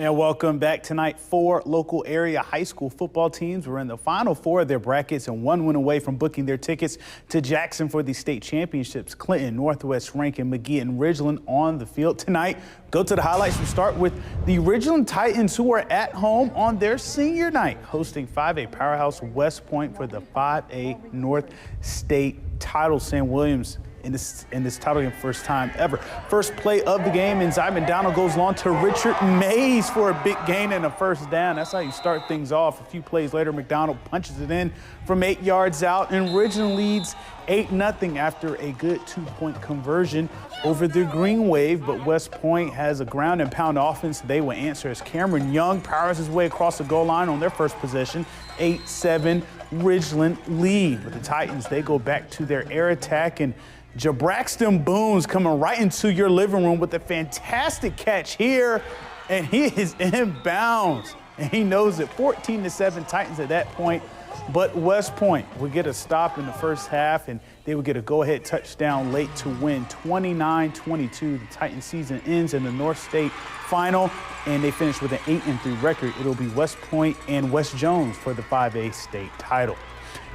And welcome back tonight. 4 local area high school football teams were in the final 4 of their brackets and 1 went away from booking their tickets to Jackson for the state championships. Clinton, Northwest, Rankin, McGee, and Ridgeland on the field tonight. Go to the highlights. We start with the Ridgeland Titans, who are at home on their senior night, hosting 5A powerhouse West Point for the 5A North State title. Sam Williams in this title game first time ever. First play of the game, and Zy McDonald goes long to Richard Mays for a big gain and a first down. That's how you start things off. A few plays later, McDonald punches it in from 8 yards out, and Ridgeland leads 8-0 after a good 2-point conversion over the Green Wave. But West Point has a ground and pound offense. They will answer as Cameron Young powers his way across the goal line on their first possession. 8-7 Ridgeland lead. But the Titans, they go back to their air attack, and Jabraxton Boone's coming right into your living room with a fantastic catch here, and he is in bounds, and he knows it. 14-7 Titans at that point, but West Point would get a stop in the first half, and they would get a go-ahead touchdown late to win 29-22. The Titans season ends in the North State final, and they finish with an 8-3 record. It'll be West Point and West Jones for the 5A state title.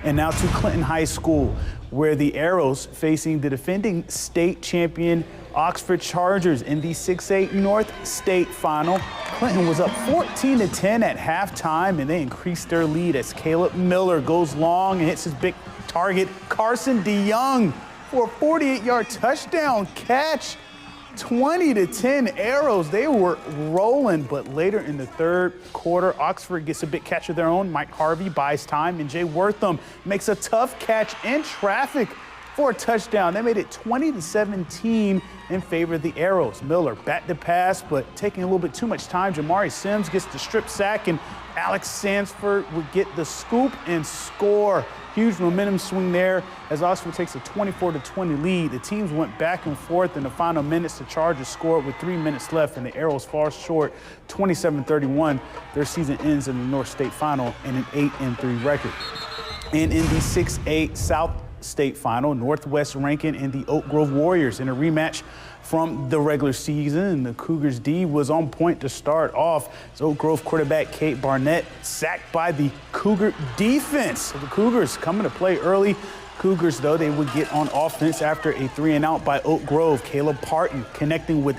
And now to Clinton High School, where the Arrows facing the defending state champion Oxford Chargers in the 6A North State Final. Clinton was up 14-10 at halftime, and they increased their lead as Caleb Miller goes long and hits his big target, Carson DeYoung, for a 48-yard touchdown catch. 20-10 Arrows. They were rolling, but later in the third quarter, Oxford gets a big catch of their own. Mike Harvey buys time, and Jay Wortham makes a tough catch in traffic for a touchdown. They made it 20-17 in favor of the Arrows. Miller back to pass, but taking a little bit too much time. Jamari Sims gets the strip sack, and Alex Sanford would get the scoop and score. Huge momentum swing there as Oxford takes a 24-20 lead. The teams went back and forth in the final minutes. The Chargers scored with 3 minutes left, and the Arrows fall short 27-31. Their season ends in the North State Final in an 8-3 record. And in the 6A South State Final, Northwest Rankin and the Oak Grove Warriors in a rematch from the regular season, and the Cougars D was on point to start off. As Oak Grove quarterback Kate Barnett sacked by the Cougar defense. So the Cougars coming to play early. Cougars, though, they would get on offense after a 3-and-out by Oak Grove. Caleb Parton connecting with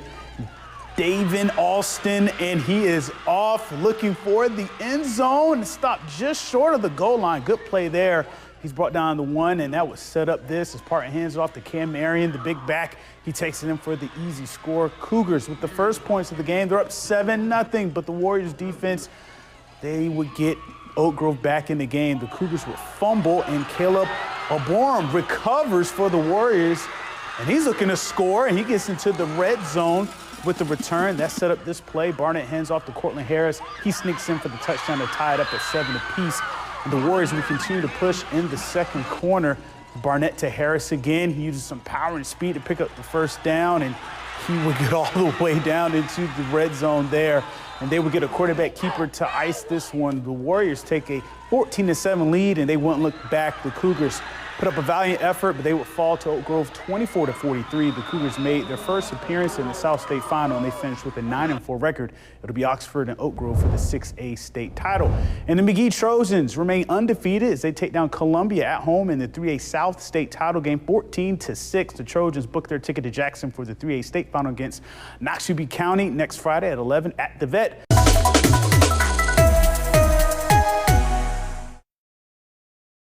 Davin Alston, and he is off looking for the end zone. Stopped just short of the goal line. Good play there. He's brought down the 1, and that would set up this as Parton hands it off to Cam Marion, the big back. He takes it in for the easy score. Cougars with the first points of the game. They're up 7-0, but the Warriors defense, they would get Oak Grove back in the game. The Cougars would fumble, and Caleb Aboram recovers for the Warriors, and he's looking to score, and he gets into the red zone with the return. That set up this play. Barnett hands off to Cortland Harris. He sneaks in for the touchdown to tie it up at 7 apiece. The Warriors will continue to push in the second corner. Barnett to Harris again. He uses some power and speed to pick up the first down, and he would get all the way down into the red zone there. And they would get a quarterback keeper to ice this one. The Warriors take a 14-7 lead, and they wouldn't look back. The Cougars put up a valiant effort, but they would fall to Oak Grove 24-43. The Cougars made their first appearance in the South State Final, and they finished with a 9-4 record. It'll be Oxford and Oak Grove for the 6A state title. And the McGee Trojans remain undefeated as they take down Columbia at home in the 3A South State title game, 14-6. The Trojans book their ticket to Jackson for the 3A state final against Noxubee County next Friday at 11 at the Vet.